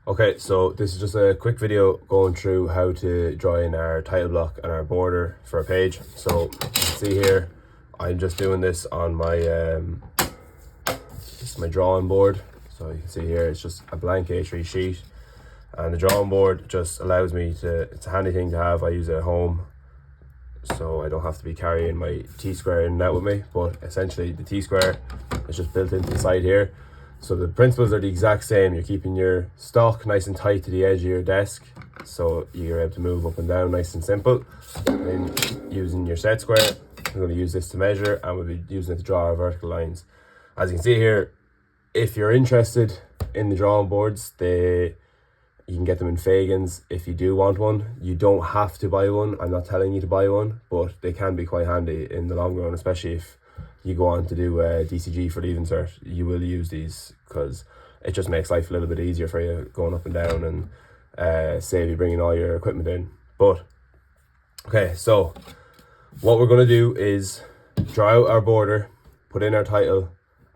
Okay, so this is just a quick video going through how to draw in our title block and our border for a page. So you can see here, I'm just doing this on my this is my drawing board. So you can see here, it's just a blank A3 sheet, and the drawing board just allows me to, it's a handy thing to have. I use it at home, so I don't have to be carrying my T-square in and out with me. But essentially the T-square is just built into the side here. So the principles are the exact same. You're keeping your stock nice and tight to the edge of your desk, so you're able to move up and down nice and simple. And then using your set square, we're going to use this to measure, and we'll be using it to draw our vertical lines. As you can see here, if you're interested in the drawing boards, you can get them in Fagans if you do want one. You don't have to buy one. I'm not telling you to buy one, but they can be quite handy in the long run, especially if you go on to do DCG for Leaving Cert. You will use these because it just makes life a little bit easier for you going up and down, and save you bringing all your equipment in. But okay, so what we're going to do is draw out our border, put in our title,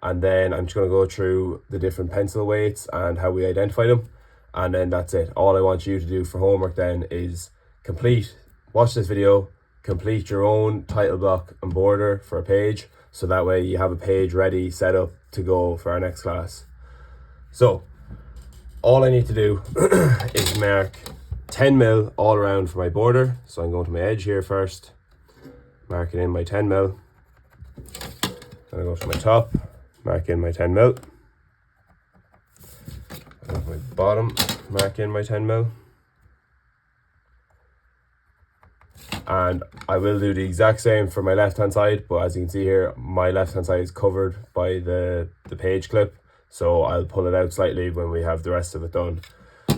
and then I'm just going to go through the different pencil weights and how we identify them, and then that's it. All I want you to do for homework then is watch this video, complete your own title block and border for a page, so that way you have a page ready, set up to go for our next class. So all I need to do is mark 10 mil all around for my border. So I'm going to my edge here first, marking in my 10 mil. Then I go to my top, mark in my 10 mil. I go to my bottom, mark in my 10 mil. And I will do the exact same for my left hand side, but as you can see here, my left hand side is covered by the page clip, so I'll pull it out slightly when we have the rest of it done.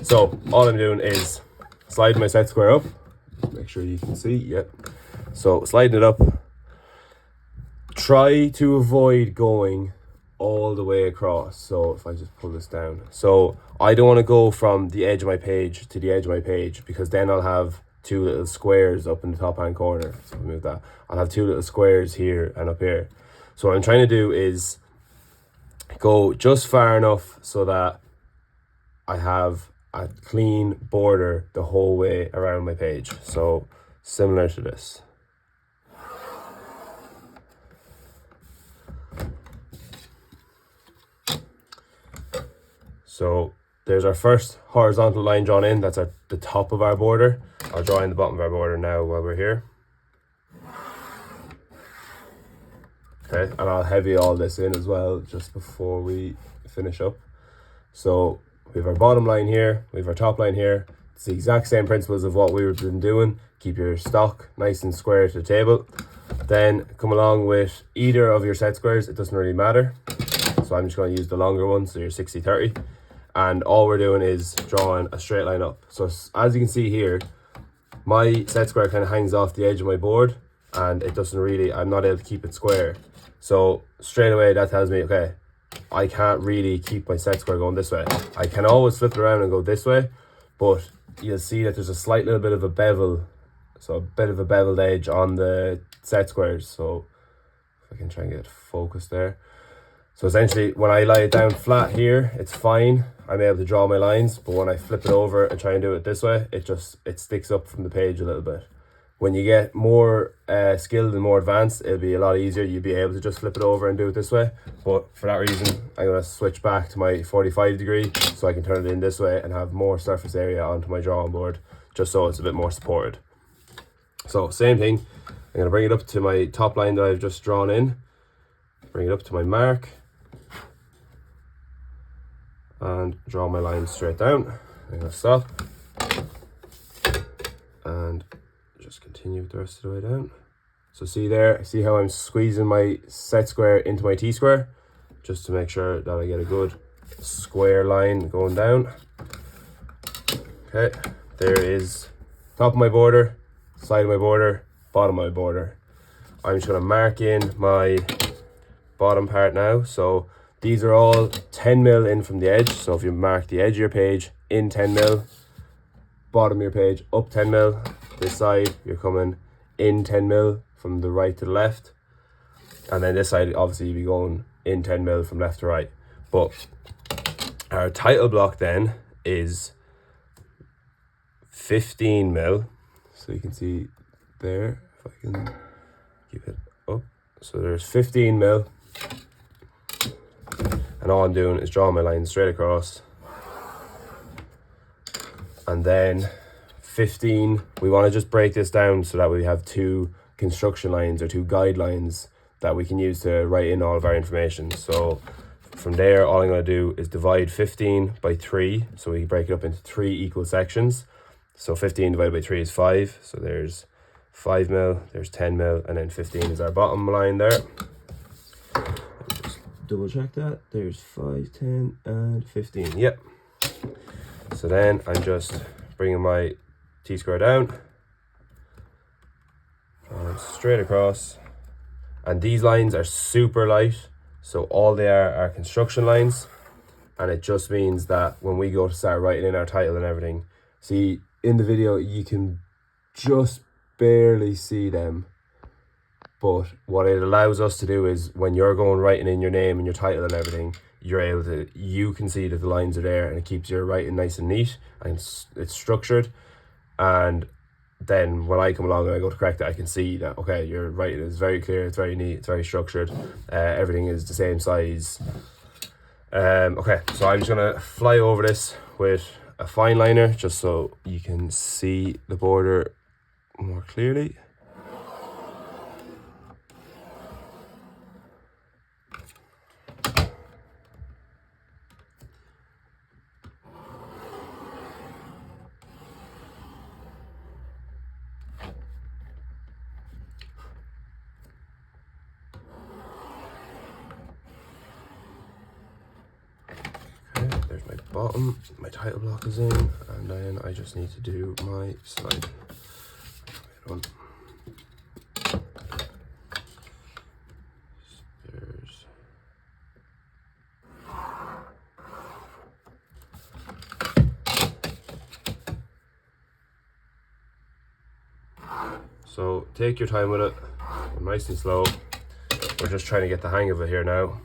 So all I'm doing is sliding my set square up. Make sure you can see. Yep. So sliding it up, try to avoid going all the way across. So if I just pull this down, so I don't want to go from the edge of my page to the edge of my page, because then I'll have two little squares up in the top hand corner. So move that. I'll have two little squares here and up here. So what I'm trying to do is go just far enough so that I have a clean border the whole way around my page. So similar to this. So there's our first horizontal line drawn in. That's at the top of our border. I'll draw in the bottom of our border now while we're here. Okay, and I'll heavy all this in as well just before we finish up. So we have our bottom line here, we have our top line here. It's the exact same principles of what we've been doing. Keep your stock nice and square to the table. Then come along with either of your set squares, it doesn't really matter. So I'm just going to use the longer one, so your 60-30. And all we're doing is drawing a straight line up. So as you can see here, my set square kind of hangs off the edge of my board, and it doesn't really, I'm not able to keep it square. So straight away that tells me, okay, I can't really keep my set square going this way. I can always flip it around and go this way, but you'll see that there's a slight little bit of a bevel, so a bit of a beveled edge on the set squares. So if I can try and get focused there. So essentially when I lie it down flat here, it's fine. I'm able to draw my lines, but when I flip it over and try and do it this way, it sticks up from the page a little bit. When you get more skilled and more advanced, it'll be a lot easier. You'll be able to just flip it over and do it this way. But for that reason, I'm going to switch back to my 45 degree so I can turn it in this way and have more surface area onto my drawing board, just so it's a bit more supported. So same thing, I'm going to bring it up to my top line that I've just drawn in, bring it up to my mark, and draw my line straight down. I'm going to stop and just continue the rest of the way down. So see there, see how I'm squeezing my set square into my T-square, just to make sure that I get a good square line going down. Okay, there is top of my border, side of my border, bottom of my border. I'm just going to mark in my bottom part now. So these are all 10 mil in from the edge. So if you mark the edge of your page in 10 mil, bottom of your page up 10 mil, this side you're coming in 10 mil from the right to the left, and then this side obviously you'll be going in 10 mil from left to right. But our title block then is 15 mil. So you can see there, if I can keep it up. So there's 15 mil. And all I'm doing is drawing my line straight across. And then 15, we want to just break this down so that we have two construction lines or two guidelines that we can use to write in all of our information. So from there, all I'm going to do is divide 15 by 3. So we break it up into 3 equal sections. So 15 divided by 3 is 5. So there's 5 mil, there's 10 mil, and then 15 is our bottom line there. Just double check that. There's 5, 10, and 15. Yep. So then I'm just bringing my T-square down. And straight across. And these lines are super light. So all they are construction lines. And it just means that when we go to start writing in our title and everything, see, in the video, you can just barely see them. But what it allows us to do is when you're going writing in your name and your title and everything, you can see that the lines are there, and it keeps your writing nice and neat, and it's structured. And then when I come along and I go to correct it, I can see that, okay, your writing is very clear, it's very neat, it's very structured, everything is the same size. Okay, so I'm just gonna fly over this with a fine liner just so you can see the border more clearly. There's my bottom, my title block is in, and then I just need to do my slide. So take your time with it, nice and slow. We're just trying to get the hang of it here now.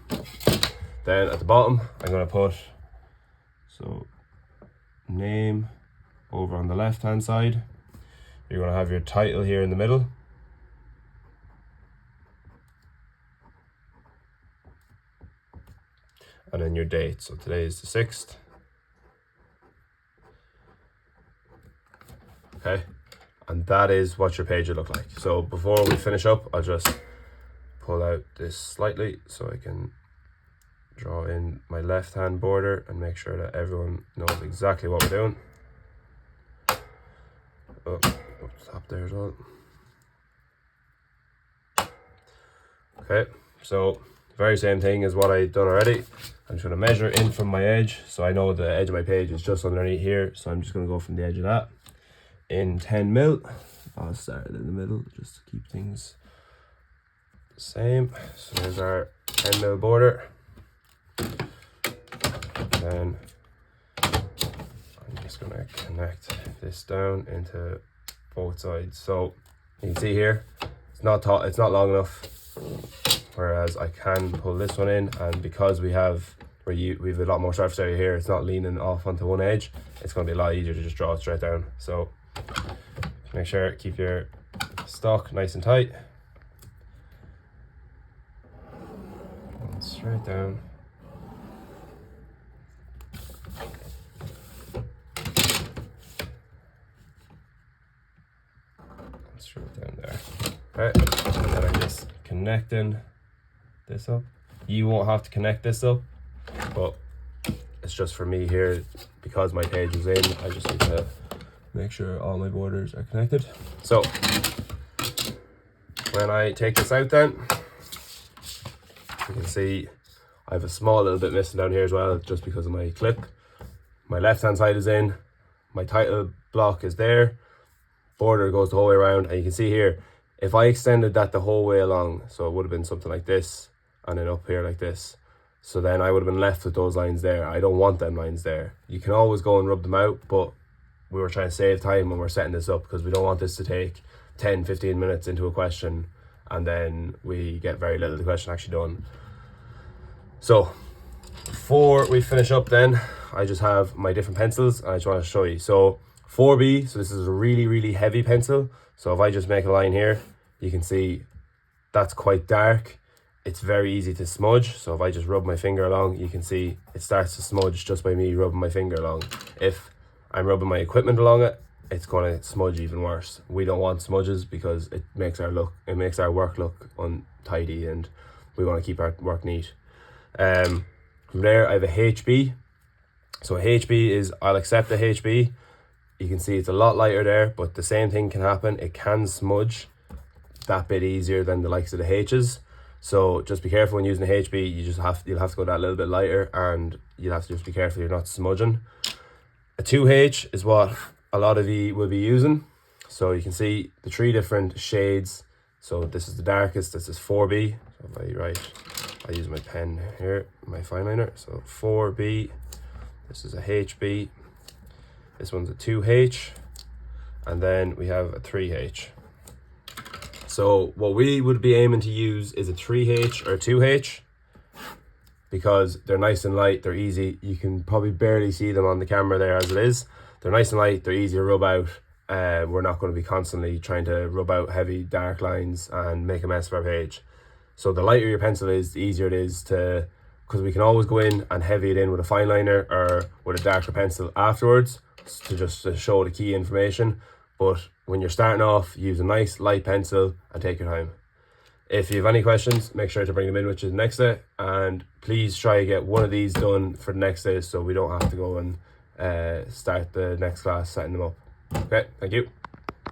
Then at the bottom, I'm going to put name over on the left hand side. You're going to have your title here in the middle. And then your date. So today is the 6th. Okay. And that is what your page will look like. So before we finish up, I'll just pull out this slightly so I can draw in my left hand border and make sure that everyone knows exactly what we're doing. Oh, top there as well. Okay, so very same thing as what I've done already. I'm just going to measure in from my edge, so I know the edge of my page is just underneath here, so I'm just going to go from the edge of that in 10 mil. I'll start it in the middle just to keep things the same. So there's our 10 mil border. Then I'm just going to connect this down into both sides. So you can see here, it's not long enough, whereas I can pull this one in, and because we have a lot more surface area here, it's not leaning off onto one edge. It's going to be a lot easier to just draw it straight down. So make sure keep your stock nice and tight. And straight down. Straight down there. Okay, and then I'm just connecting this up. You won't have to connect this up, but it's just for me here, because my page is in, I just need to make sure all my borders are connected. So when I take this out, then you can see I have a small little bit missing down here as well, just because of my clip. My left hand side is in, my title block is there, border goes the whole way around, and you can see here, if I extended that the whole way along, so it would have been something like this, and then up here like this, so then I would have been left with those lines there. I don't want them lines there. You can always go and rub them out, but we were trying to save time when we're setting this up, because we don't want this to take 10-15 minutes into a question and then we get very little of the question actually done. So before we finish up then, I just have my different pencils and I just want to show you. So 4B, so this is a really heavy pencil. So if I just make a line here, you can see that's quite dark. It's very easy to smudge. So if I just rub my finger along, you can see it starts to smudge just by me rubbing my finger along. If I'm rubbing my equipment along it, it's going to smudge even worse. We don't want smudges because it makes our work look untidy, and we want to keep our work neat. From there, I have a HB. So a HB is, I'll accept a HB. You can see it's a lot lighter there, but the same thing can happen. It can smudge that bit easier than the likes of the H's. So just be careful when using a HB. You'll have to go that little bit lighter, and you'll have to just be careful you're not smudging. A 2H is what a lot of you will be using. So you can see the 3 different shades. So this is the darkest. This is 4B. So if I use my pen here, my fine liner. So 4B. This is a HB. This one's a 2H. And then we have a 3H. So what we would be aiming to use is a 3H or a 2H, because they're nice and light, they're easy. You can probably barely see them on the camera there as it is. They're nice and light, they're easy to rub out. We're not going to be constantly trying to rub out heavy dark lines and make a mess of our page. So the lighter your pencil is, the easier it is to, because we can always go in and heavy it in with a fine liner or with a darker pencil afterwards to show the key information. But when you're starting off, use a nice light pencil and take your time. If you have any questions, make sure to bring them in with you the next day, and please try to get one of these done for the next day so we don't have to go and start the next class setting them up. Okay, thank you.